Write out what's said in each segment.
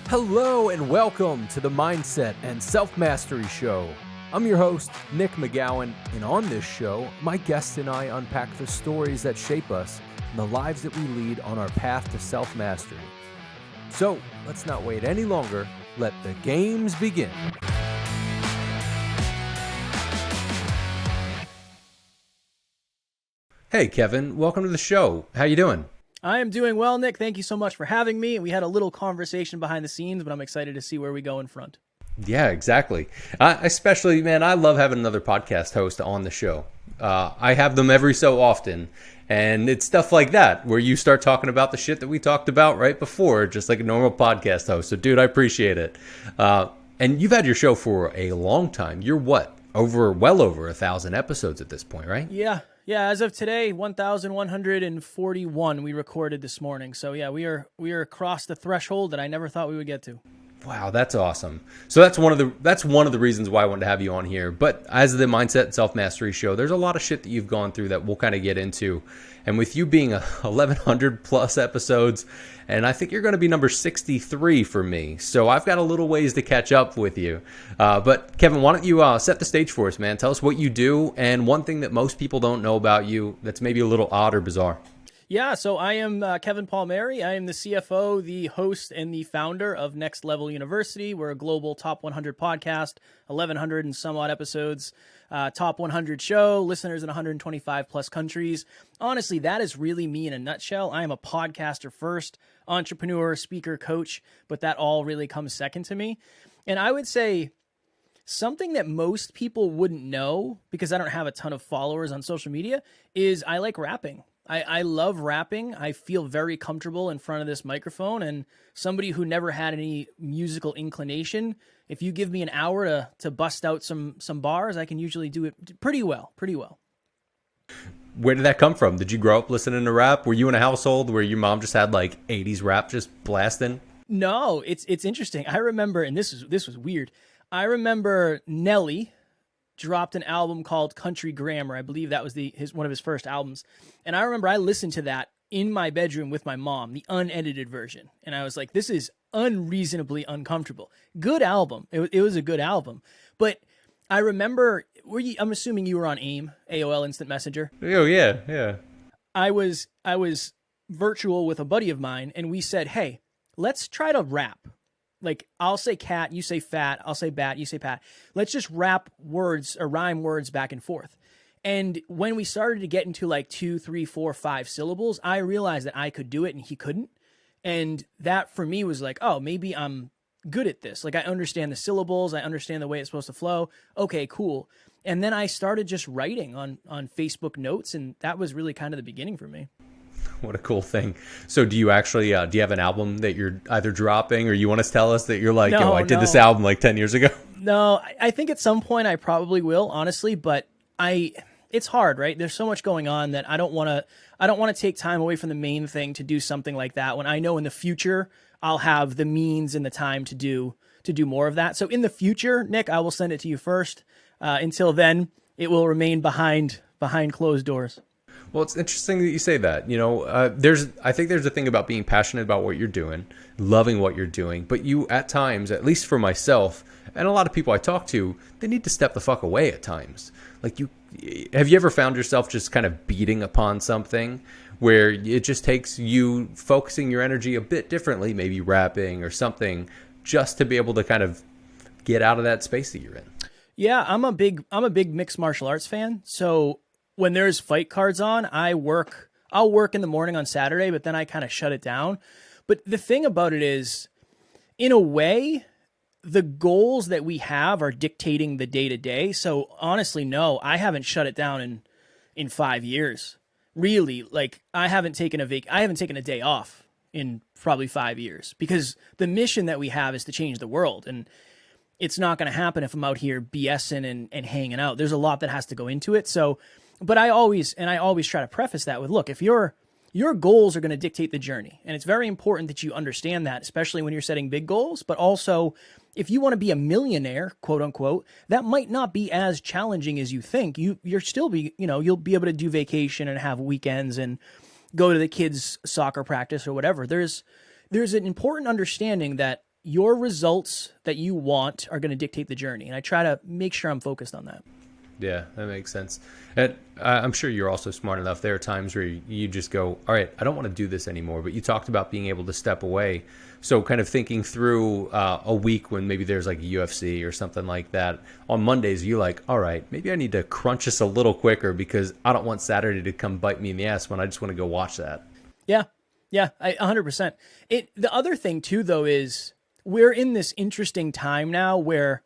Hello and welcome to the Mindset and Self-Mastery Show. I'm your host, Nick McGowan, and on this show, my guests and I unpack the stories that shape us and the lives that we lead on our path to self-mastery. So, let's not wait any longer. Let the games begin. Hey, Kevin, welcome to the show. How you doing? I am doing well, Nick. Thank you so much for having me. We had a little conversation behind the scenes, but I'm excited to see where we go in front. Yeah, exactly. Especially, man, I love having another podcast host on the show. I have them every so often, and it's stuff like that where you start talking about the shit that we talked about right before, just like a normal podcast host. So, dude, I appreciate it. And you've had your show for a long time. You're what? Well over 1,000 episodes at this point, right? Yeah, as of today, 1,141 we recorded this morning. So yeah, we are across the threshold that I never thought we would get to. Wow, that's awesome. So that's one of the reasons why I wanted to have you on here. But as the Mindset and Self-Mastery Show, there's a lot of shit that you've gone through that we'll kind of get into. And with you being 1,100 plus episodes, and I think you're going to be number 63 for me. So I've got a little ways to catch up with you. But Kevin, why don't you set the stage for us, man? Tell us what you do and one thing that most people don't know about you that's maybe a little odd or bizarre. Yeah, so I am Kevin Palmieri. I am the CFO, the host, and the founder of Next Level University. We're a global top 100 podcast, 1,100 and some odd episodes, top 100 show, listeners in 125 plus countries. Honestly, that is really me in a nutshell. I am a podcaster first, entrepreneur, speaker, coach, but that all really comes second to me. And I would say something that most people wouldn't know, because I don't have a ton of followers on social media, is I like rapping. I love rapping. I feel very comfortable in front of this microphone, and somebody who never had any musical inclination, if you give me an hour to bust out some bars, I can usually do it pretty well. Where did that come from? Did you grow up listening to rap? Were you in a household where your mom just had like 80s rap just blasting? No, it's interesting. I remember, and this was weird. I remember Nelly dropped an album called Country Grammar. I believe that was one of his first albums. And I remember I listened to that in my bedroom with my mom, the unedited version. And I was like, this is unreasonably uncomfortable. Good album. It was a good album. But I remember, I'm assuming you were on AIM, AOL Instant Messenger. Oh, yeah. I was virtual with a buddy of mine, and we said, hey, let's try to rap. Like, I'll say cat, you say fat, I'll say bat, you say pat. Let's just rap words or rhyme words back and forth. And when we started to get into like 2, 3, 4, 5 syllables, I realized that I could do it and he couldn't. And that for me was like, oh, maybe I'm good at this. Like, I understand the syllables. I understand the way it's supposed to flow. Okay, cool. And then I started just writing on Facebook notes. And that was really kind of the beginning for me. What a cool thing. So do you actually, do you have an album that you're either dropping or you want to tell us that you're like, I did this album like 10 years ago? No, I think at some point I probably will, honestly, but it's hard, right? There's so much going on that I don't want to take time away from the main thing to do something like that when I know in the future I'll have the means and the time to do more of that. So in the future, Nick, I will send it to you first. Until then, it will remain behind closed doors. Well, it's interesting that you say that. You know, I think there's a thing about being passionate about what you're doing, loving what you're doing. But you, at times, at least for myself, and a lot of people I talk to, they need to step the fuck away at times. Like, have you ever found yourself just kind of beating upon something where it just takes you focusing your energy a bit differently, maybe rapping or something, just to be able to kind of get out of that space that you're in? Yeah, I'm a big mixed martial arts fan. So when there's fight cards on, I'll work in the morning on Saturday, but then I kind of shut it down. But the thing about it is, in a way, the goals that we have are dictating the day to day. So honestly, no, I haven't shut it down in 5 years. Really, like I haven't taken a day off in probably 5 years, because the mission that we have is to change the world. And it's not going to happen if I'm out here BSing and hanging out. There's a lot that has to go into it. So, but I always try to preface that with, look, if your goals are going to dictate the journey, and it's very important that you understand that, especially when you're setting big goals, but also if you want to be a millionaire, quote unquote, that might not be as challenging as you think. You'll be able to do vacation and have weekends and go to the kids' soccer practice or whatever. There's an important understanding that your results that you want are going to dictate the journey. And I try to make sure I'm focused on that. Yeah, that makes sense. And I'm sure you're also smart enough. There are times where you just go, all right, I don't want to do this anymore. But you talked about being able to step away. So kind of thinking through a week when maybe there's like a UFC or something like that. On Mondays, you're like, all right, maybe I need to crunch this a little quicker because I don't want Saturday to come bite me in the ass when I just want to go watch that. Yeah. Yeah, 100%. The other thing too, though, is we're in this interesting time now where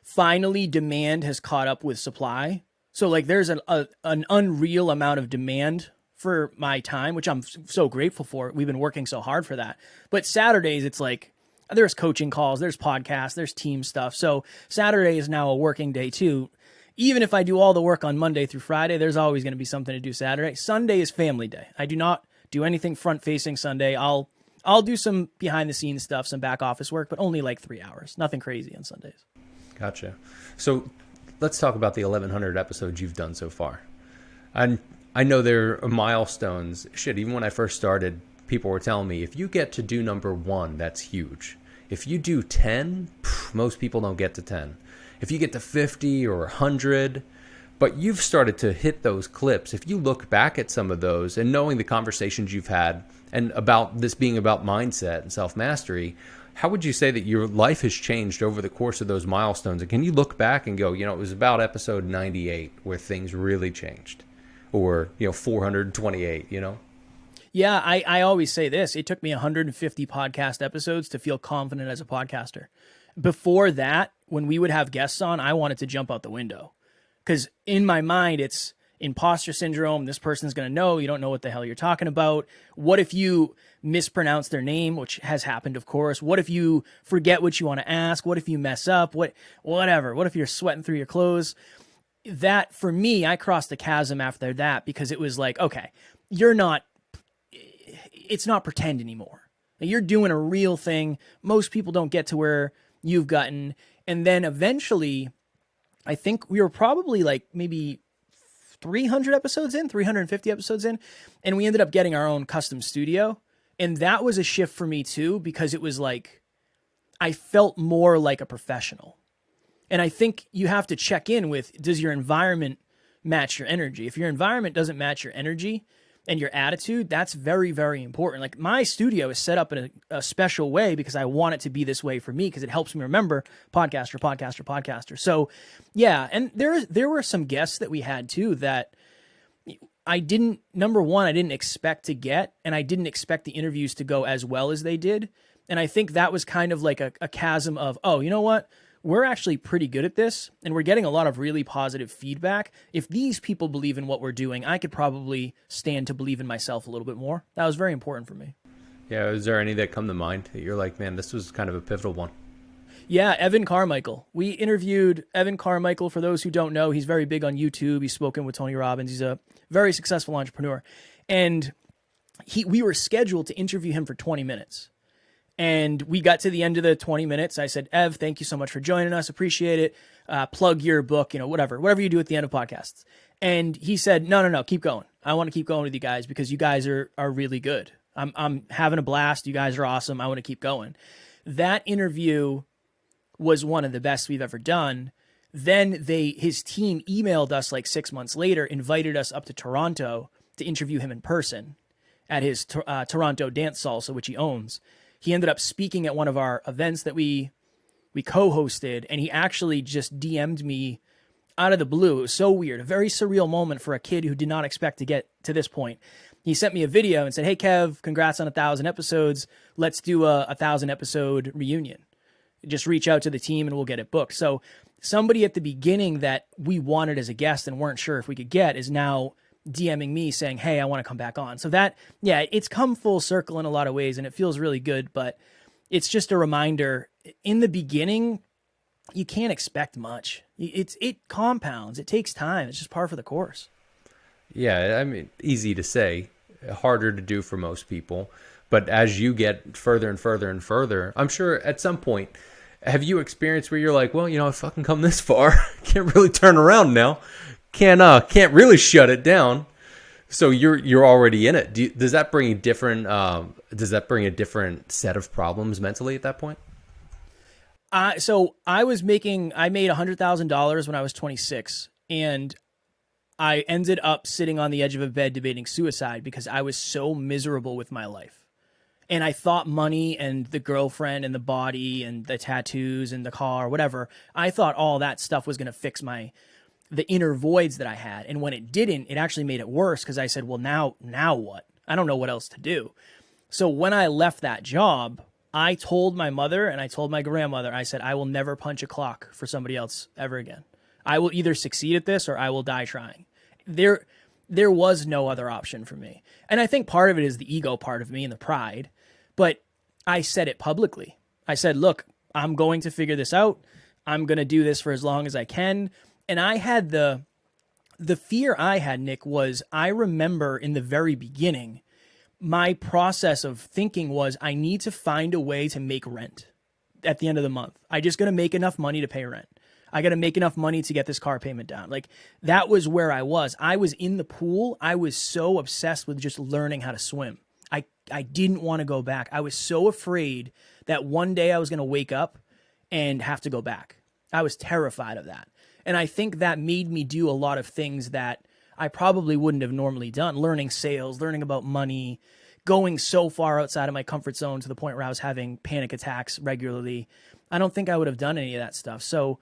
finally demand has caught up with supply. So like there's an unreal amount of demand for my time, which I'm so grateful for. We've been working so hard for that. But Saturdays, it's like there's coaching calls, there's podcasts, there's team stuff. So Saturday is now a working day too. Even if I do all the work on Monday through Friday, there's always going to be something to do Saturday. Sunday is family day. I do not do anything front facing Sunday. I'll do some behind the scenes stuff, some back office work, but only like 3 hours. Nothing crazy on Sundays. Gotcha. So let's talk about the 1,100 episodes you've done so far. And I know there are milestones. Shit, even when I first started, people were telling me, if you get to do number 1, that's huge. If you do 10, most people don't get to 10. If you get to 50 or 100, but you've started to hit those clips. If you look back at some of those and knowing the conversations you've had and about this being about mindset and self-mastery, how would you say that your life has changed over the course of those milestones? And can you look back and go, it was about episode 98 where things really changed, or, 428, Yeah, I always say this. It took me 150 podcast episodes to feel confident as a podcaster. Before that, when we would have guests on, I wanted to jump out the window. Because in my mind, it's imposter syndrome. This person's going to know. You don't know what the hell you're talking about. What if you mispronounce their name, which has happened, of course? What if you forget what you want to ask? What if you mess up? Whatever. What if you're sweating through your clothes? That, for me, I crossed the chasm after that because it was like, okay, it's not pretend anymore. You're doing a real thing. Most people don't get to where you've gotten. And then eventually, I think we were probably like maybe 300 episodes in, 350 episodes in, and we ended up getting our own custom studio. And that was a shift for me too, because it was like, I felt more like a professional. And I think you have to check in with, does your environment match your energy? If your environment doesn't match your energy and your attitude, that's very, very important. Like my studio is set up in a special way because I want it to be this way for me because it helps me remember podcaster. So yeah, and there were some guests that we had too that number one, I didn't expect to get, and I didn't expect the interviews to go as well as they did. And I think that was kind of like a chasm of, oh, you know what? We're actually pretty good at this, and we're getting a lot of really positive feedback. If these people believe in what we're doing, I could probably stand to believe in myself a little bit more. That was very important for me. Yeah, is there any that come to mind that you're like, man, this was kind of a pivotal one? Yeah, Evan Carmichael. We interviewed Evan Carmichael. For those who don't know, he's very big on YouTube. He's spoken with Tony Robbins. He's a very successful entrepreneur. And we were scheduled to interview him for 20 minutes. And we got to the end of the 20 minutes. I said, Ev, thank you so much for joining us. Appreciate it. Plug your book, whatever you do at the end of podcasts. And he said, no, keep going. I want to keep going with you guys because you guys are really good. I'm having a blast. You guys are awesome. I want to keep going. That interview was one of the best we've ever done. Then his team emailed us like 6 months later, invited us up to Toronto to interview him in person at his Toronto dance salsa, which he owns. He ended up speaking at one of our events that we co-hosted, and he actually just DM'd me out of the blue. It was so weird, a very surreal moment for a kid who did not expect to get to this point. He sent me a video and said, hey, Kev, congrats on 1,000 episodes. Let's do a 1,000 episode reunion. Just reach out to the team and we'll get it booked. So somebody at the beginning that we wanted as a guest and weren't sure if we could get is now DMing me saying, hey, I want to come back on. So that, yeah, it's come full circle in a lot of ways and it feels really good, but it's just a reminder in the beginning, you can't expect much. It compounds. It takes time. It's just par for the course. Yeah. I mean, easy to say, harder to do for most people. But as you get further and further and further, I'm sure at some point, have you experienced where you're like, well, I fucking come this far. Can't really turn around now. Can't really shut it down. So you're already in it. Does that bring a different set of problems mentally at that point? I made $100,000 when I was 26, and I ended up sitting on the edge of a bed debating suicide because I was so miserable with my life. And I thought money and the girlfriend and the body and the tattoos and the car, whatever, I thought all that stuff was going to fix the inner voids that I had. And when it didn't, it actually made it worse because I said, well, now what? I don't know what else to do. So when I left that job, I told my mother and I told my grandmother, I said, I will never punch a clock for somebody else ever again. I will either succeed at this or I will die trying. There was no other option for me. And I think part of it is the ego part of me and the pride. But I said it publicly. I said, look, I'm going to figure this out. I'm going to do this for as long as I can. And I had the fear I had, Nick, was I remember in the very beginning, my process of thinking was I need to find a way to make rent at the end of the month. I just going to make enough money to pay rent. I got to make enough money to get this car payment down. Like that was where I was. I was in the pool. I was so obsessed with just learning how to swim. I didn't want to go back. I was so afraid that one day I was going to wake up and have to go back. I was terrified of that. And I think that made me do a lot of things that I probably wouldn't have normally done. Learning sales, learning about money, going so far outside of my comfort zone to the point where I was having panic attacks regularly. I don't think I would have done any of that stuff. So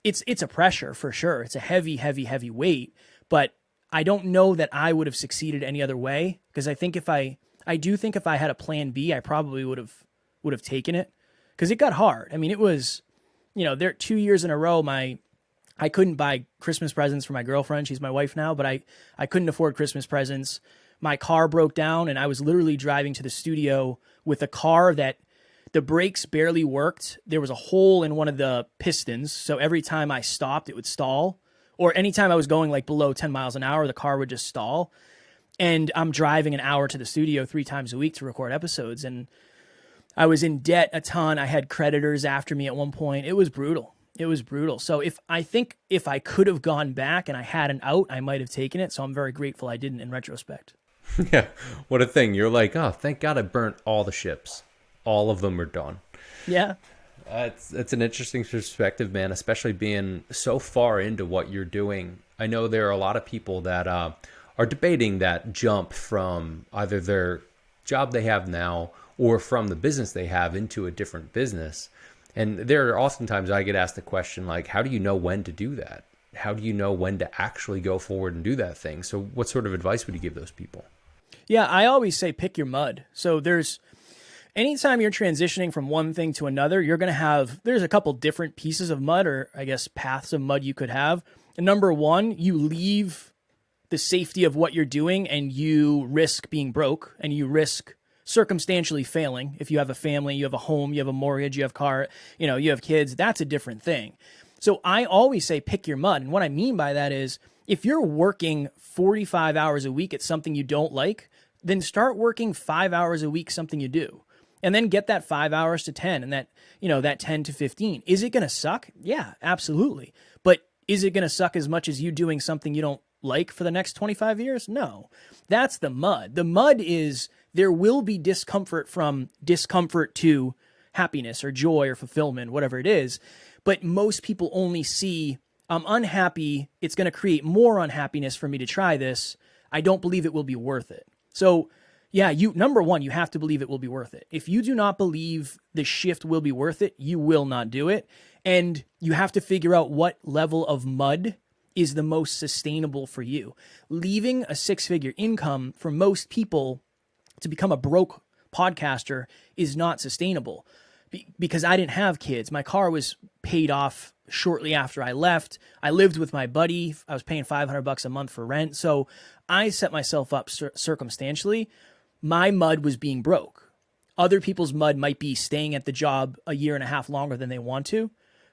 it's a pressure for sure. It's a heavy, heavy, heavy weight, but I don't know that I would have succeeded any other way. Because I think I do think if I had a plan B, I probably would have taken it because it got hard. I mean, it was, there 2 years in a row, I couldn't buy Christmas presents for my girlfriend. She's my wife now, but I couldn't afford Christmas presents. My car broke down and I was literally driving to the studio with a car that the brakes barely worked. There was a hole in one of the pistons. So every time I stopped, it would stall. Or anytime I was going like below 10 miles an hour, the car would just stall. And I'm driving an hour to the studio 3 times a week to record episodes. And I was in debt a ton. I had creditors after me at one point. It was brutal. It was brutal. So if I could have gone back and I had an out, I might have taken it. So I'm very grateful I didn't in retrospect. Yeah. What a thing. You're like, oh, thank God I burnt all the ships. All of them are done. Yeah. It's an interesting perspective, man, especially being so far into what you're doing. I know there are a lot of people that are debating that jump from either their job they have now or from the business they have into a different business. And there are oftentimes I get asked the question, like, how do you know when to do that? How do you know when to actually go forward and do that thing? So what sort of advice would you give those people? Yeah, I always say pick your mud. So anytime you're transitioning from one thing to another, there's a couple different pieces of mud, or I guess paths of mud you could have. And number one, you leave the safety of what you're doing and you risk being broke and you risk circumstantially failing. If you have a family, you have a home, you have a mortgage, you have car, you have kids, that's a different thing. So I always say pick your mud. And what I mean by that is if you're working 45 hours a week at something you don't like, then start working 5 hours a week, something you do. And then get that 5 hours to 10 and that 10 to 15. Is it going to suck? Yeah, absolutely. But is it going to suck as much as you doing something you don't like for the next 25 years? No. That's the mud. The mud is there will be discomfort from discomfort to happiness or joy or fulfillment, whatever it is. But most people only see, I'm unhappy. It's going to create more unhappiness for me to try this. I don't believe it will be worth it. So yeah, number one, you have to believe it will be worth it. If you do not believe the shift will be worth it, you will not do it. And you have to figure out what level of mud is the most sustainable for you. Leaving a 6-figure income for most people to become a broke podcaster is not sustainable because I didn't have kids. My car was paid off shortly after I left. I lived with my buddy. I was paying $500 a month for rent. So I set myself up circumstantially. My mud was being broke. Other people's mud might be staying at the job a year and a half longer than they want to.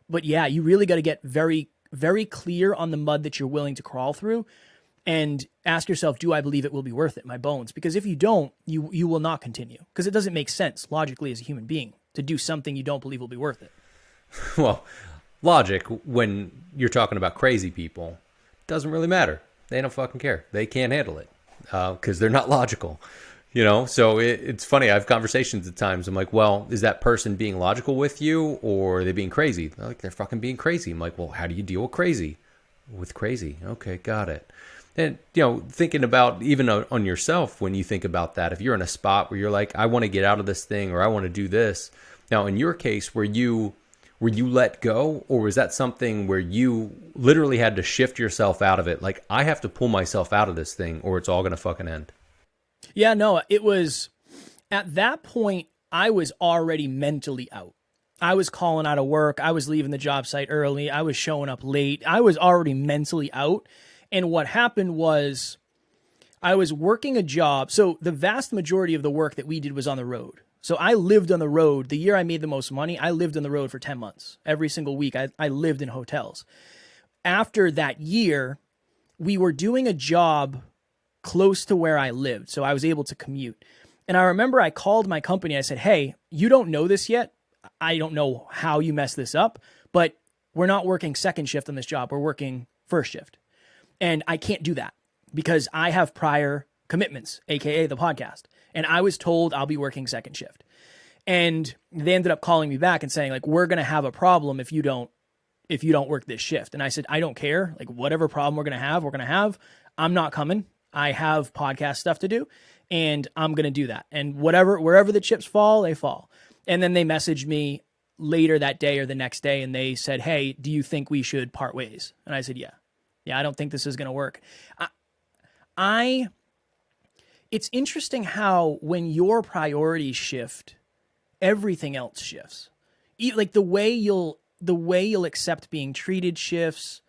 But yeah, you really got to get very, very clear on the mud that you're willing to crawl through and ask yourself, do I believe it will be worth it, my bones? Because if you don't, you will not continue because it doesn't make sense logically as a human being to do something you don't believe will be worth it. Well, logic, when you're talking about crazy people, doesn't really matter. They don't fucking care. They can't handle it because they're not logical. So it's funny. I have conversations at times. I'm like, well, is that person being logical with you, or are they being crazy? They're like, they're fucking being crazy. I'm like, well, how do you deal with crazy? With crazy. Okay, got it. And, thinking about even on yourself, when you think about that, if you're in a spot where you're like, I want to get out of this thing, or I want to do this. Now, in your case, were you let go, or was that something where you literally had to shift yourself out of it? Like, I have to pull myself out of this thing, or it's all going to fucking end. Yeah, no, it was at that point, I was already mentally out. I was calling out of work. I was leaving the job site early. I was showing up late. I was already mentally out. And what happened was I was working a job. So the vast majority of the work that we did was on the road. So I lived on the road. The year I made the most money, I lived on the road for 10 months. Every single week, I lived in hotels. After that year, we were doing a job close to where I lived. So I was able to commute. And I remember I called my company. I said, hey, you don't know this yet. I don't know how you messed this up, but we're not working second shift on this job. We're working first shift. And I can't do that because I have prior commitments, AKA the podcast. And I was told I'll be working second shift. And they ended up calling me back and saying, like, we're going to have a problem if you don't work this shift. And I said, I don't care. Like, whatever problem we're going to have. I'm not coming. I have podcast stuff to do and I'm going to do that. And wherever the chips fall, they fall. And then they messaged me later that day or the next day and they said, hey, do you think we should part ways? And I said, yeah, I don't think this is going to work. It's interesting how when your priorities shift, everything else shifts. Like the way you'll accept being treated shifts.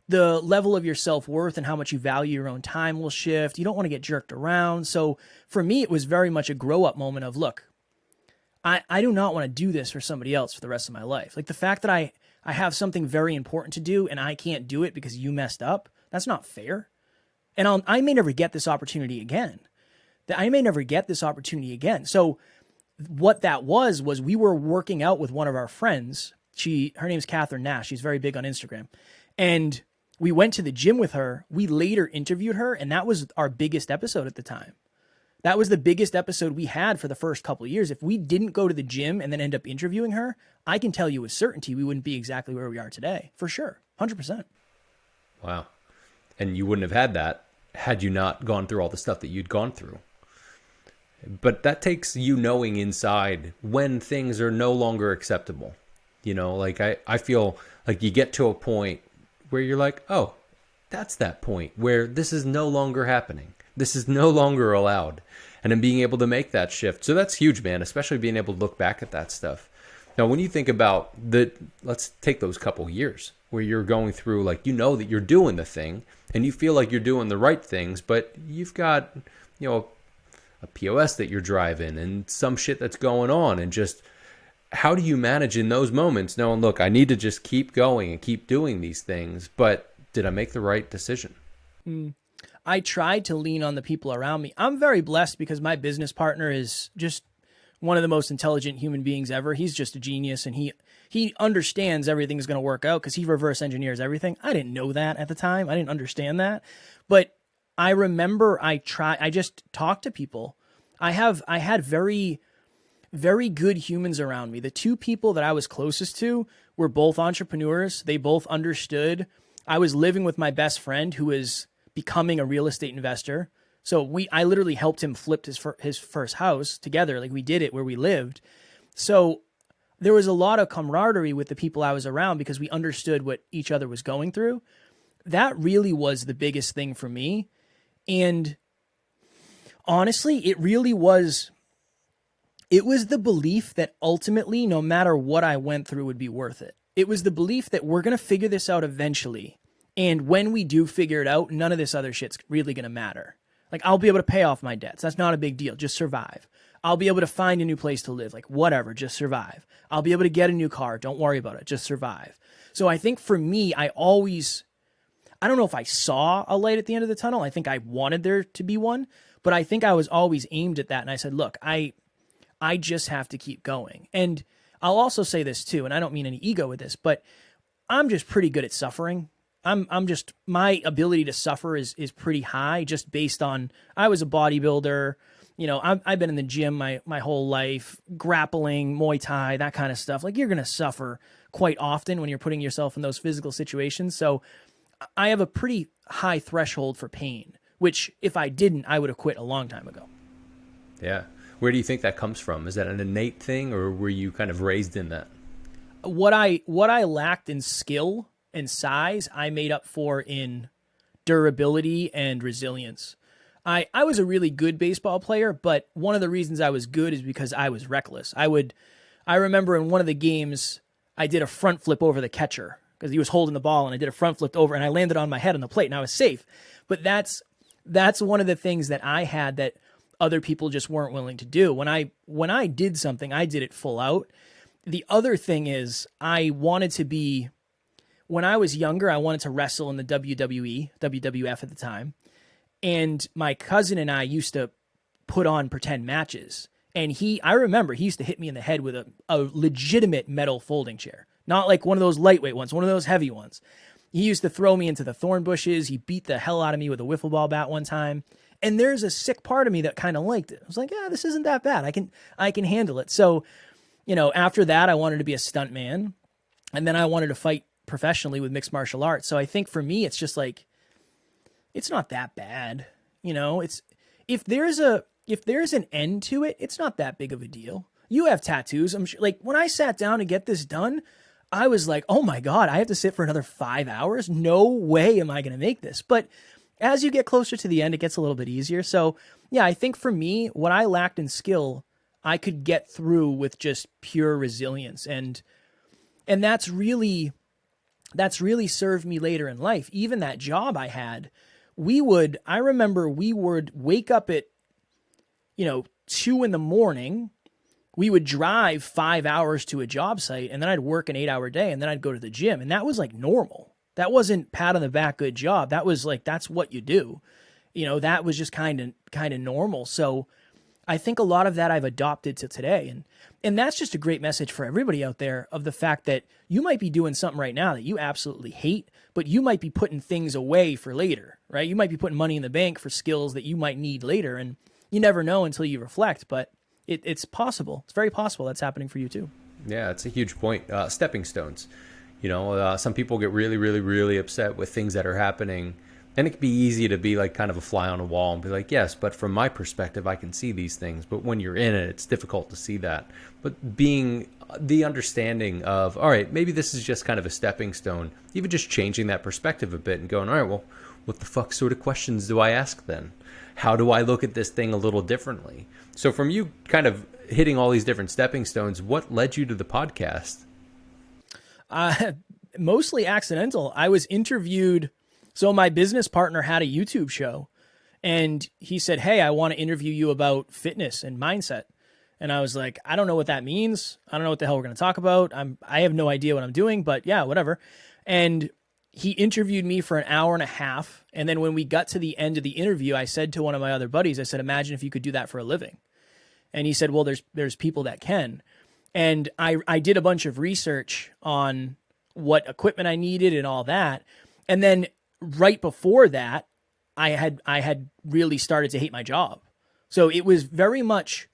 The level of your self-worth and how much you value your own time will shift. You don't want to get jerked around. So for me, it was very much a grow-up moment of, look, I do not want to do this for somebody else for the rest of my life. Like the fact that I have something very important to do and I can't do it because you messed up, that's not fair. And I may never get this opportunity again. So what that was we were working out with one of our friends. Her name's Catherine Nash. She's very big on Instagram. And we went to the gym with her. We later interviewed her, and that was our biggest episode at the time. That was the biggest episode we had for the first couple of years. If we didn't go to the gym and then end up interviewing her, I can tell you with certainty we wouldn't be exactly where we are today, for sure, 100%. Wow. And you wouldn't have had that had you not gone through all the stuff that you'd gone through. But that takes you knowing inside when things are no longer acceptable. Like I feel like you get to a point where you're like, oh, that's that point where this is no longer happening. This is no longer allowed. And then being able to make that shift. So that's huge, man, especially being able to look back at that stuff. Now, when you think about let's take those couple years where you're going through, like, that you're doing the thing and you feel like you're doing the right things, but you've got, a POS that you're driving and some shit that's going on, and just how do you manage in those moments knowing, look, I need to just keep going and keep doing these things, but did I make the right decision? I tried to lean on the people around me. I'm very blessed because my business partner is just one of the most intelligent human beings ever. He's just a genius, and he understands everything's going to work out because he reverse engineers everything. I didn't know that at the time. I didn't understand that. But I remember I just talked to people. I had very, very good humans around me. The two people that I was closest to were both entrepreneurs. They both understood. I was living with my best friend who was becoming a real estate investor. So I literally helped him flip his first house together. Like, we did it where we lived. So there was a lot of camaraderie with the people I was around because we understood what each other was going through. That really was the biggest thing for me. And honestly, it was the belief that ultimately, no matter what I went through, would be worth it. It was the belief that we're going to figure this out eventually. And when we do figure it out, none of this other shit's really going to matter. Like, I'll be able to pay off my debts. That's not a big deal. Just survive. I'll be able to find a new place to live. Like, whatever, just survive. I'll be able to get a new car. Don't worry about it. Just survive. So I think for me, I don't know if I saw a light at the end of the tunnel. I think I wanted there to be one, but I think I was always aimed at that. And I said, look, I just have to keep going. And I'll also say this too, and I don't mean any ego with this, but I'm just pretty good at suffering. My ability to suffer is pretty high, just based on, I was a bodybuilder. I've been in the gym my whole life, grappling, Muay Thai, that kind of stuff. Like, you're going to suffer quite often when you're putting yourself in those physical situations. So I have a pretty high threshold for pain, which if I didn't, I would have quit a long time ago. Yeah. Where do you think that comes from? Is that an innate thing, or were you kind of raised in that? What I lacked in skill and size, I made up for in durability and resilience. I was a really good baseball player, but one of the reasons I was good is because I was reckless. I remember in one of the games, I did a front flip over the catcher because he was holding the ball, and I did a front flip over, and I landed on my head on the plate, and I was safe. But that's one of the things that I had that other people just weren't willing to do. When I did something, I did it full out. The other thing is, when I was younger, I wanted to wrestle in the WWE, WWF at the time. And my cousin and I used to put on pretend matches. And I remember he used to hit me in the head with a legitimate metal folding chair. Not like one of those lightweight ones, one of those heavy ones. He used to throw me into the thorn bushes. He beat the hell out of me with a wiffle ball bat one time. And there's a sick part of me that kind of liked it. I was like, yeah, this isn't that bad. I can handle it. So, after that, I wanted to be a stuntman. And then I wanted to fight professionally with mixed martial arts. So I think for me, it's just like, it's not that bad. It's, if there's an end to it, it's not that big of a deal. You have tattoos. I'm sure, like, when I sat down to get this done, I was like, oh my God, I have to sit for another 5 hours. No way am I going to make this. But as you get closer to the end, it gets a little bit easier. So yeah, I think for me, what I lacked in skill, I could get through with just pure resilience. And that's really served me later in life. Even that job I had, I remember we would wake up at, 2 a.m. We would drive 5 hours to a job site, and then I'd work an 8-hour day, and then I'd go to the gym. And that was like normal. That wasn't pat on the back, good job. That was like, that's what you do. That was just kind of normal. So I think a lot of that I've adopted to today. And that's just a great message for everybody out there, of the fact that you might be doing something right now that you absolutely hate, but you might be putting things away for later, right? You might be putting money in the bank for skills that you might need later. And you never know until you reflect, but it's possible. It's very possible that's happening for you too. Yeah, it's a huge point. Stepping stones. Some people get really, really, really upset with things that are happening. And it can be easy to be like kind of a fly on a wall and be like, yes, but from my perspective, I can see these things. But when you're in it, it's difficult to see that. But being the understanding of, all right, maybe this is just kind of a stepping stone, even just changing that perspective a bit and going, all right, well, what the fuck sort of questions do I ask then? How do I look at this thing a little differently? So from you kind of hitting all these different stepping stones, what led you to the podcast? Mostly accidental. I was interviewed. So my business partner had a YouTube show, and he said, hey, I want to interview you about fitness and mindset. And I was like, I don't know what that means. I don't know what the hell we're going to talk about. I have no idea what I'm doing, but yeah, whatever. And he interviewed me for an hour and a half. And then when we got to the end of the interview, I said to one of my other buddies, I said, imagine if you could do that for a living. And he said, well, there's people that can. And I did a bunch of research on what equipment I needed and all that. And then right before that, I had really started to hate my job. So it was very much,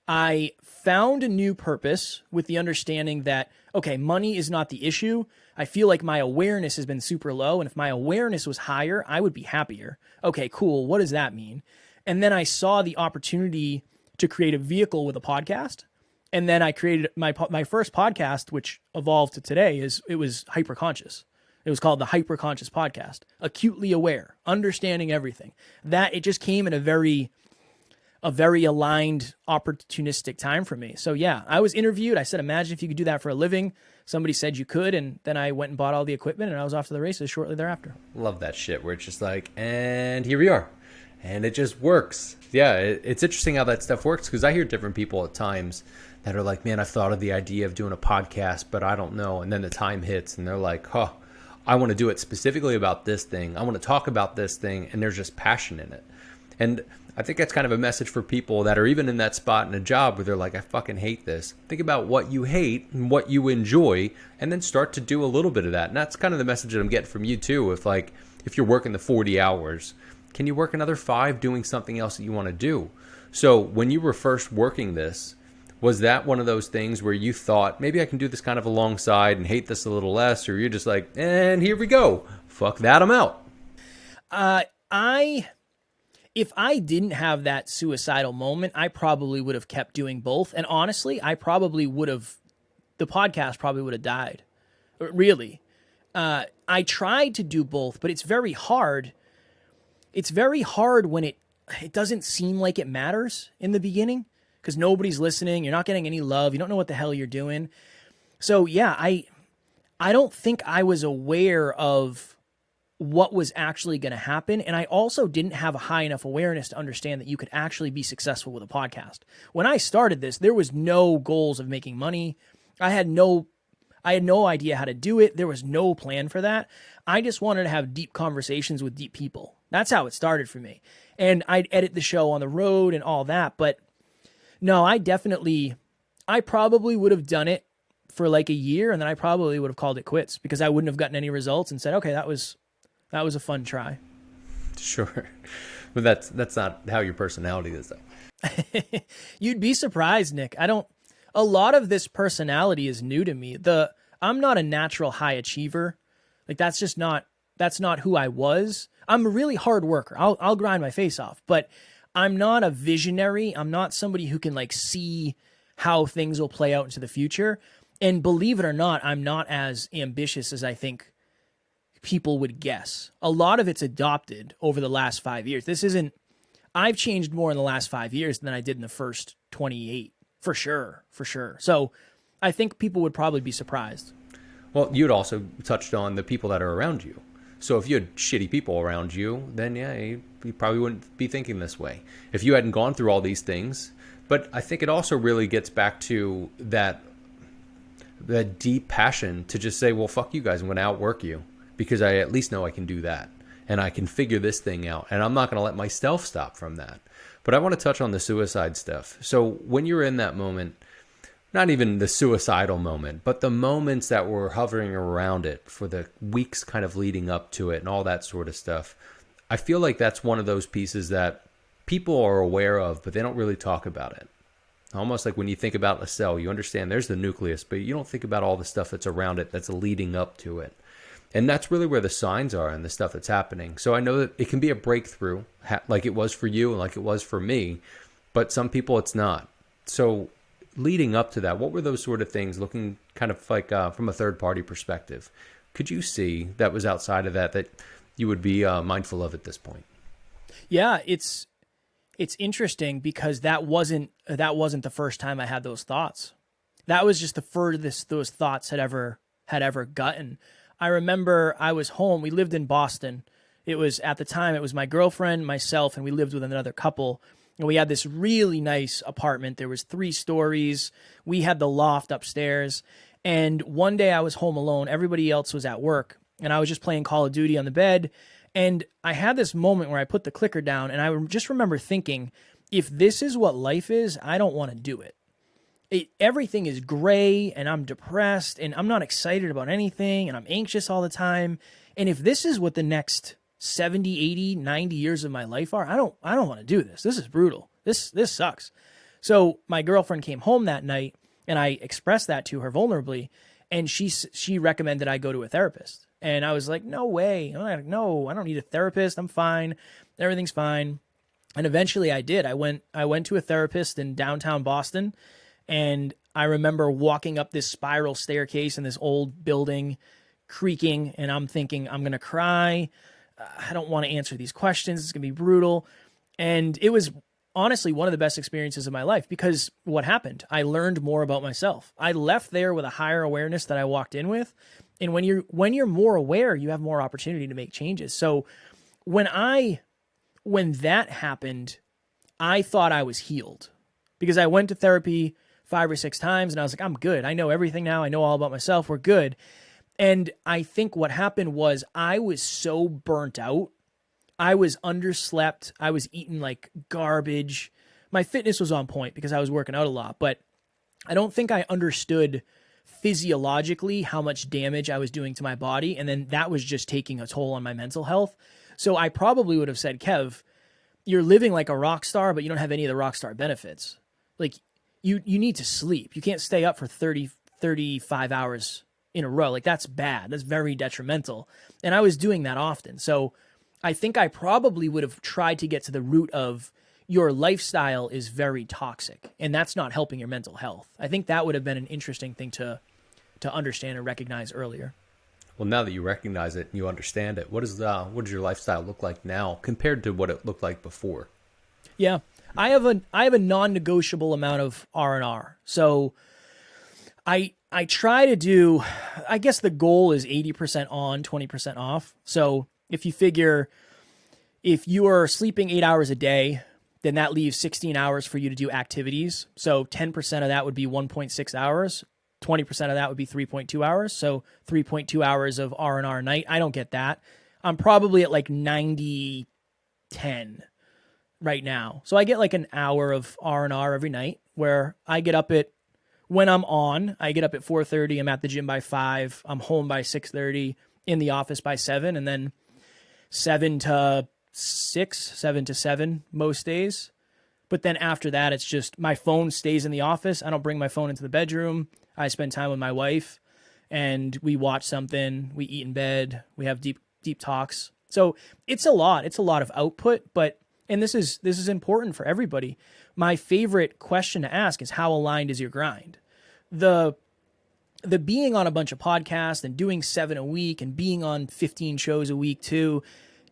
I found a new purpose with the understanding that, okay, money is not the issue. I feel like my awareness has been super low. And if my awareness was higher, I would be happier. Okay, cool. What does that mean? And then I saw the opportunity to create a vehicle with a podcast. And then I created my first podcast, which evolved to today, it was hyperconscious. It was called the Hyperconscious Podcast. Acutely aware, understanding everything. That it just came in a very aligned, opportunistic time for me. So yeah, I was interviewed. I said, imagine if you could do that for a living. Somebody said you could, and then I went and bought all the equipment, and I was off to the races shortly thereafter. Love that shit where it's just like, and here we are. And it just works. Yeah, it's interesting how that stuff works, because I hear different people at times that are like, man, I've thought of the idea of doing a podcast, but I don't know. And then the time hits, and they're like, I want to do it specifically about this thing. I want to talk about this thing, and there's just passion in it. And I think that's kind of a message for people that are even in that spot in a job where they're like, I fucking hate this. Think about what you hate and what you enjoy, and then start to do a little bit of that. And that's kind of the message that I'm getting from you too. If you're working the 40 hours, can you work another 5 doing something else that you want to do? So when you were first working this, was that one of those things where you thought maybe I can do this kind of alongside and hate this a little less, or you're just like, and here we go, fuck that, I'm out? I if I didn't have that suicidal moment, I probably would have kept doing both. And honestly, the podcast probably would have died. Really. I tried to do both, but it's very hard. It's very hard when it doesn't seem like it matters in the beginning because nobody's listening. You're not getting any love. You don't know what the hell you're doing. So yeah, I don't think I was aware of what was actually going to happen. And I also didn't have a high enough awareness to understand that you could actually be successful with a podcast. When I started this, there was no goals of making money. I had no idea how to do it. There was no plan for that. I just wanted to have deep conversations with deep people. That's how it started for me. And I'd edit the show on the road and all that. But no, I probably would have done it for like a year, and then I probably would have called it quits because I wouldn't have gotten any results and said, okay, that was a fun try. Sure. But that's not how your personality is, though. You'd be surprised, Nick. A lot of this personality is new to me. I'm not a natural high achiever. Like that's not who I was. I'm a really hard worker. I'll grind my face off, but I'm not a visionary. I'm not somebody who can like see how things will play out into the future. And believe it or not, I'm not as ambitious as I think people would guess. A lot of it's adopted over the last 5 years. I've changed more in the last 5 years than I did in the first 28. For sure. So I think people would probably be surprised. Well, you'd also touched on the people that are around you. So if you had shitty people around you, then yeah, you probably wouldn't be thinking this way. If you hadn't gone through all these things. But I think it also really gets back to that deep passion to just say, well, fuck you guys, I'm going to outwork you because I at least know I can do that. And I can figure this thing out. And I'm not going to let myself stop from that. But I want to touch on the suicide stuff. So when you're in that moment, not even the suicidal moment, but the moments that were hovering around it for the weeks kind of leading up to it and all that sort of stuff, I feel like that's one of those pieces that people are aware of, but they don't really talk about it. Almost like when you think about a cell, you understand there's the nucleus, but you don't think about all the stuff that's around it that's leading up to it. And that's really where the signs are and the stuff that's happening. So I know that it can be a breakthrough, like it was for you and like it was for me, but some people it's not. So leading up to that, what were those sort of things, looking kind of like from a third-party perspective? Could you see that was outside of that you would be mindful of at this point? Yeah, it's interesting because that wasn't the first time I had those thoughts. That was just the furthest those thoughts had ever gotten. I remember I was home. We lived in Boston. At the time, it was my girlfriend, myself, and we lived with another couple. And we had this really nice apartment. There was 3 stories. We had the loft upstairs. And one day I was home alone. Everybody else was at work. And I was just playing Call of Duty on the bed. And I had this moment where I put the clicker down. And I just remember thinking, if this is what life is, I don't want to do it. Everything is gray and I'm depressed and I'm not excited about anything and I'm anxious all the time. And if this is what the next 70, 80, 90 years of my life are, I don't want to do this. This is brutal. This sucks. So my girlfriend came home that night and I expressed that to her vulnerably. And she recommended I go to a therapist. And I was like, no way. No, I don't need a therapist. I'm fine. Everything's fine. And eventually I did. I went to a therapist in downtown Boston. And I remember walking up this spiral staircase in this old building, creaking, and I'm thinking, I'm going to cry. I don't want to answer these questions. It's going to be brutal. And it was honestly one of the best experiences of my life because what happened? I learned more about myself. I left there with a higher awareness that I walked in with. And when you're more aware, you have more opportunity to make changes. So when that happened, I thought I was healed because I went to therapy 5 or 6 times and I was like, I'm good. I know everything now. I know all about myself. We're good. And I think what happened was I was so burnt out. I was underslept. I was eating like garbage. My fitness was on point because I was working out a lot, but I don't think I understood physiologically how much damage I was doing to my body. And then that was just taking a toll on my mental health. So I probably would have said, Kev, you're living like a rock star, but you don't have any of the rock star benefits. Like you need to sleep. You can't stay up for 35 hours in a row. Like that's bad. That's very detrimental. And I was doing that often. So I think I probably would have tried to get to the root of your lifestyle is very toxic and that's not helping your mental health. I think that would have been an interesting thing to understand and recognize earlier. Well, now that you recognize it and you understand it, what does your lifestyle look like now compared to what it looked like before? Yeah, I have a non-negotiable amount of R&R. So I try to do, I guess the goal is 80% on, 20% off. So if you figure if you are sleeping 8 hours a day, then that leaves 16 hours for you to do activities. So 10% of that would be 1.6 hours. 20% of that would be 3.2 hours. So 3.2 hours of R&R a night. I don't get that. I'm probably at like 90-10 right now. So I get like an hour of R&R every night where I get up at, when I'm on, I get up at 4:30. I'm at the gym by 5. I'm home by 6:30, in the office by 7, and then 7 to 7 most days. But then after that, it's just my phone stays in the office. I don't bring my phone into the bedroom. I spend time with my wife and we watch something, we eat in bed, we have deep talks. So it's a lot. It's a lot of output, but, and this is important for everybody. My favorite question to ask is how aligned is your grind? The being on a bunch of podcasts and doing 7 a week and being on 15 shows a week too.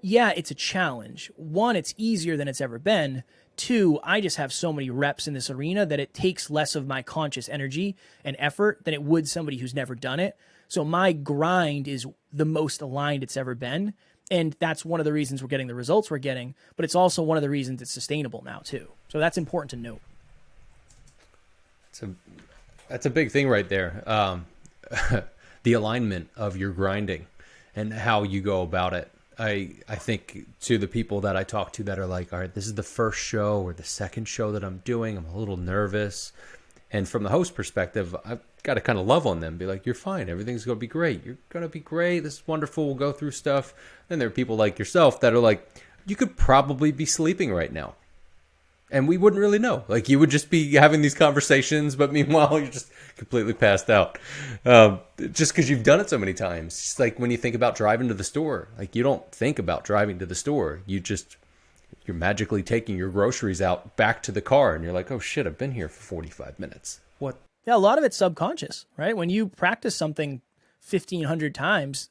Yeah, it's a challenge. 1, it's easier than it's ever been. 2, I just have so many reps in this arena that it takes less of my conscious energy and effort than it would somebody who's never done it. So my grind is the most aligned it's ever been. And that's one of the reasons we're getting the results we're getting, but it's also one of the reasons it's sustainable now too. So that's important to note. That's a big thing right there. The alignment of your grinding and how you go about it. I think to the people that I talk to that are like, all right, this is the first show or the second show that I'm doing. I'm a little nervous. And from the host perspective, I've got to kind of love on them. Be like, you're fine. Everything's going to be great. You're going to be great. This is wonderful. We'll go through stuff. Then there are people like yourself that are like, you could probably be sleeping right now. And we wouldn't really know. Like, you would just be having these conversations, but meanwhile, you're just completely passed out. Just because you've done it so many times. It's like when you think about driving to the store. Like, you don't think about driving to the store. You're magically taking your groceries out back to the car, and you're like, oh, shit, I've been here for 45 minutes. What? Yeah, a lot of it's subconscious, right? When you practice something 1,500 times,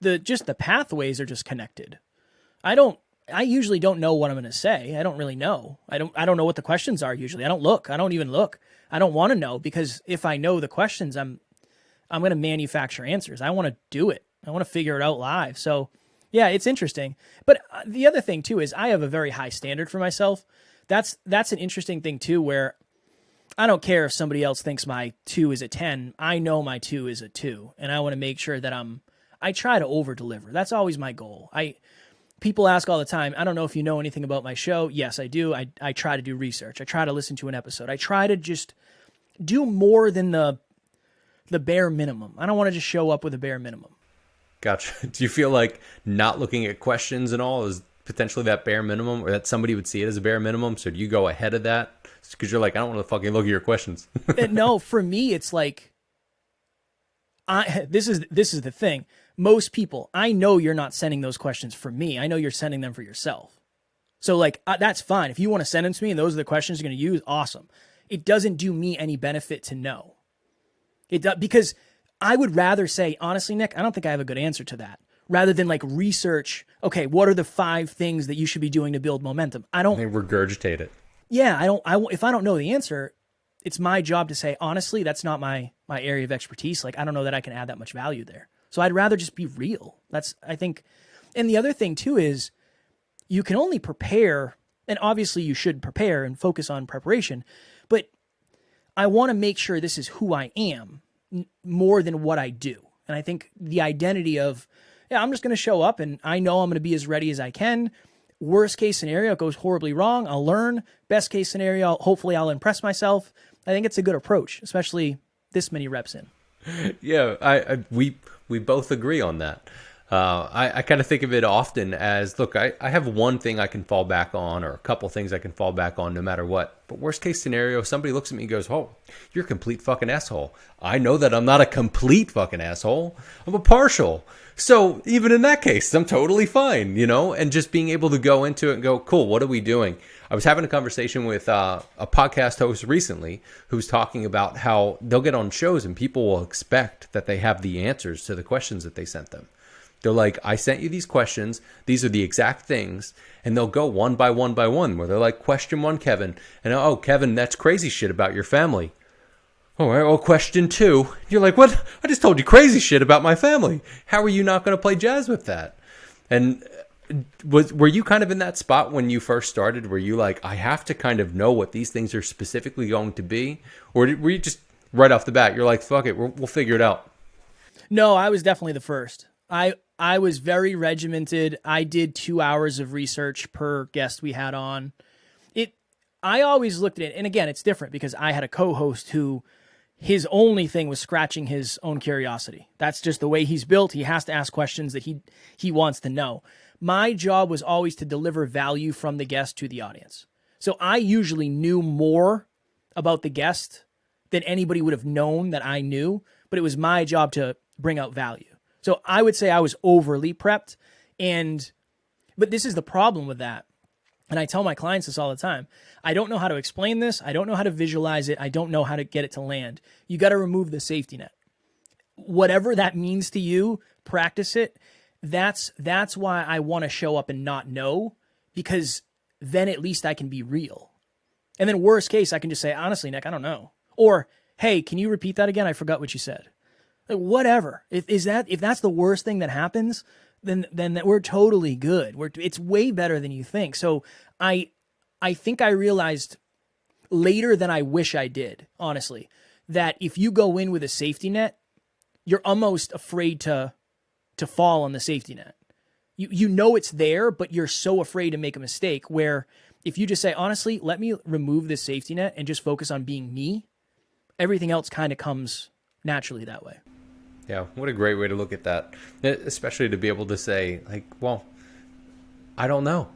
the pathways are just connected. I usually don't know what I'm going to say. I don't really know. I don't know what the questions are usually. I don't look. I don't even look. I don't want to know because if I know the questions, I'm going to manufacture answers. I want to do it. I want to figure it out live. So yeah, it's interesting. But the other thing too is I have a very high standard for myself. That's an interesting thing too, where I don't care if somebody else thinks my 2 is a 10. I know my 2 is a 2 and I want to make sure that I try to over deliver. That's always my goal. People ask all the time, I don't know if you know anything about my show. Yes, I do. I try to do research. I try to listen to an episode. I try to just do more than the bare minimum. I don't want to just show up with a bare minimum. Gotcha. Do you feel like not looking at questions and all is potentially that bare minimum, or that somebody would see it as a bare minimum? So do you go ahead of that? Because you're like, I don't want to fucking look at your questions. No, for me, it's like, this is the thing. Most people, I know you're not sending those questions for me. I know you're sending them for yourself. So like, that's fine. If you want to send them to me and those are the questions you're going to use, awesome. It doesn't do me any benefit to know. Because I would rather say, honestly, Nick, I don't think I have a good answer to that. Rather than like research, okay, what are the 5 things that you should be doing to build momentum? They regurgitate it. Yeah, if I don't know the answer, it's my job to say, honestly, that's not my area of expertise. Like, I don't know that I can add that much value there. So I'd rather just be real. That's, I think, and the other thing too is you can only prepare, and obviously you should prepare and focus on preparation, but I want to make sure this is who I am more than what I do. And I think the identity of, yeah, I'm just going to show up and I know I'm going to be as ready as I can. Worst case scenario, it goes horribly wrong. I'll learn. Best case scenario, hopefully I'll impress myself. I think it's a good approach, especially this many reps in. Yeah, we both agree on that. I kind of think of it often as, look, I have one thing I can fall back on, or a couple things I can fall back on no matter what. But worst case scenario, somebody looks at me and goes, oh, you're a complete fucking asshole. I know that I'm not a complete fucking asshole. I'm a partial. So even in that case, I'm totally fine, and just being able to go into it and go, cool, what are we doing? I was having a conversation with a podcast host recently who's talking about how they'll get on shows and people will expect that they have the answers to the questions that they sent them. They're like, I sent you these questions. These are the exact things. And they'll go one by one by one, where they're like, question 1, Kevin. And, oh, Kevin, that's crazy shit about your family. All right, well, question 2. You're like, what? I just told you crazy shit about my family. How are you not going to play jazz with that? And were you kind of in that spot when you first started? Were you like, I have to kind of know what these things are specifically going to be? Or were you just right off the bat, you're like, fuck it, we'll figure it out? No, I was definitely the first. I was very regimented. I did 2 hours of research per guest we had on. I always looked at it, and again, it's different because I had a co-host who his only thing was scratching his own curiosity. That's just the way he's built. He has to ask questions that he wants to know. My job was always to deliver value from the guest to the audience. So I usually knew more about the guest than anybody would have known that I knew, but it was my job to bring out value. So I would say I was overly prepped, but this is the problem with that. And I tell my clients this all the time. I don't know how to explain this. I don't know how to visualize it. I don't know how to get it to land. You got to remove the safety net. Whatever that means to you, practice it. That's why I want to show up and not know, because then at least I can be real. And then worst case, I can just say, honestly, Nick, I don't know. Or, hey, can you repeat that again? I forgot what you said. Like, whatever. If that's the worst thing that happens, then we're totally good. It's way better than you think. So I think I realized later than I wish I did, honestly, that if you go in with a safety net, you're almost afraid to fall on the safety net. You know it's there, but you're so afraid to make a mistake, where if you just say, honestly, let me remove this safety net and just focus on being me, everything else kind of comes naturally that way. Yeah, what a great way to look at that, especially to be able to say, like, well, I don't know.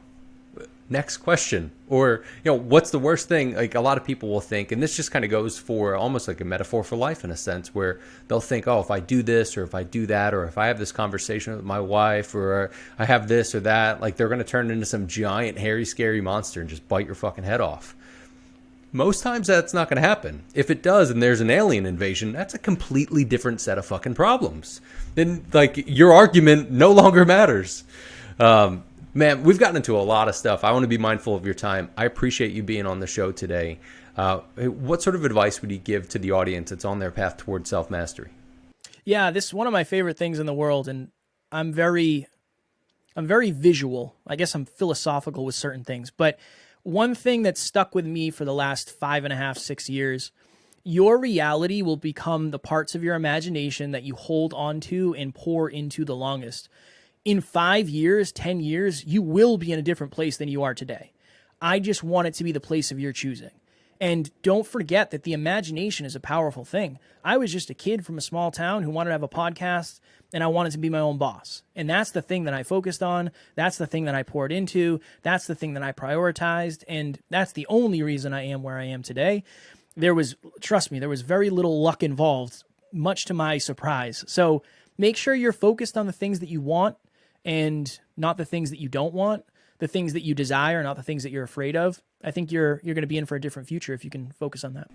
Next question. Or, what's the worst thing? Like, a lot of people will think, and this just kind of goes for almost like a metaphor for life in a sense, where they'll think, oh, if I do this or if I do that, or if I have this conversation with my wife, or I have this or that, like, they're going to turn into some giant, hairy, scary monster and just bite your fucking head off. Most times that's not going to happen. If it does and there's an alien invasion, that's a completely different set of fucking problems. Then, like, your argument no longer matters. Man, we've gotten into a lot of stuff. I want to be mindful of your time. I appreciate you being on the show today. What sort of advice would you give to the audience that's on their path towards self-mastery? Yeah, this is one of my favorite things in the world, and I'm very visual. I guess I'm philosophical with certain things, but one thing that stuck with me for the last 5.5, 6 years, your reality will become the parts of your imagination that you hold on to and pour into the longest. In 5 years, 10 years, you will be in a different place than you are today. I just want it to be the place of your choosing. And don't forget that the imagination is a powerful thing. I was just a kid from a small town who wanted to have a podcast, and I wanted to be my own boss. And that's the thing that I focused on. That's the thing that I poured into. That's the thing that I prioritized. And that's the only reason I am where I am today. Trust me, there was very little luck involved, much to my surprise. So make sure you're focused on the things that you want and not the things that you don't want, the things that you desire, not the things that you're afraid of. I think you're going to be in for a different future if you can focus on that.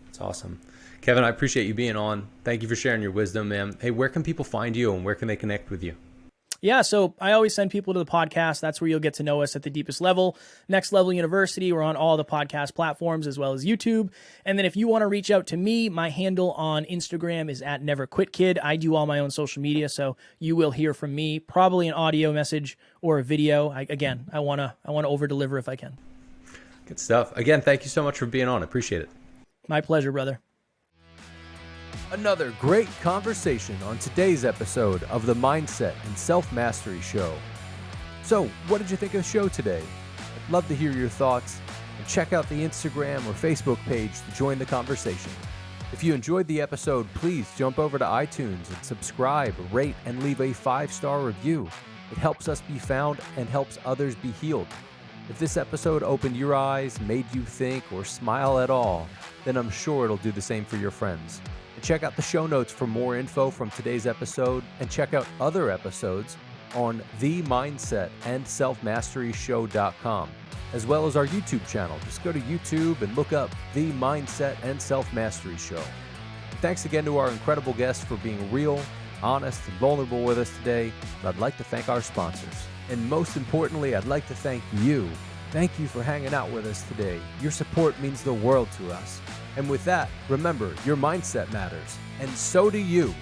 That's awesome. Kevin, I appreciate you being on. Thank you for sharing your wisdom, man. Hey, where can people find you and where can they connect with you? Yeah, so I always send people to the podcast. That's where you'll get to know us at the deepest level. Next Level University, we're on all the podcast platforms as well as YouTube. And then if you want to reach out to me, my handle on Instagram is @NeverQuitKid. I do all my own social media, so you will hear from me, probably an audio message or a video. I want to over-deliver if I can. Good stuff. Again, thank you so much for being on. I appreciate it. My pleasure, brother. Another great conversation on today's episode of the Mindset and Self-Mastery Show. So, what did you think of the show today? I'd love to hear your thoughts, and check out the Instagram or Facebook page to join the conversation. If you enjoyed the episode, please jump over to iTunes and subscribe, rate, and leave a 5-star review. It helps us be found and helps others be healed. If this episode opened your eyes, made you think, or smile at all, then I'm sure it'll do the same for your friends. And check out the show notes for more info from today's episode, and check out other episodes on themindsetandselfmasteryshow.com, as well as our YouTube channel. Just go to YouTube and look up The Mindset and Self-Mastery Show. Thanks again to our incredible guests for being real, honest, and vulnerable with us today. And I'd like to thank our sponsors. And most importantly, I'd like to thank you. Thank you for hanging out with us today. Your support means the world to us. And with that, remember, your mindset matters, and so do you.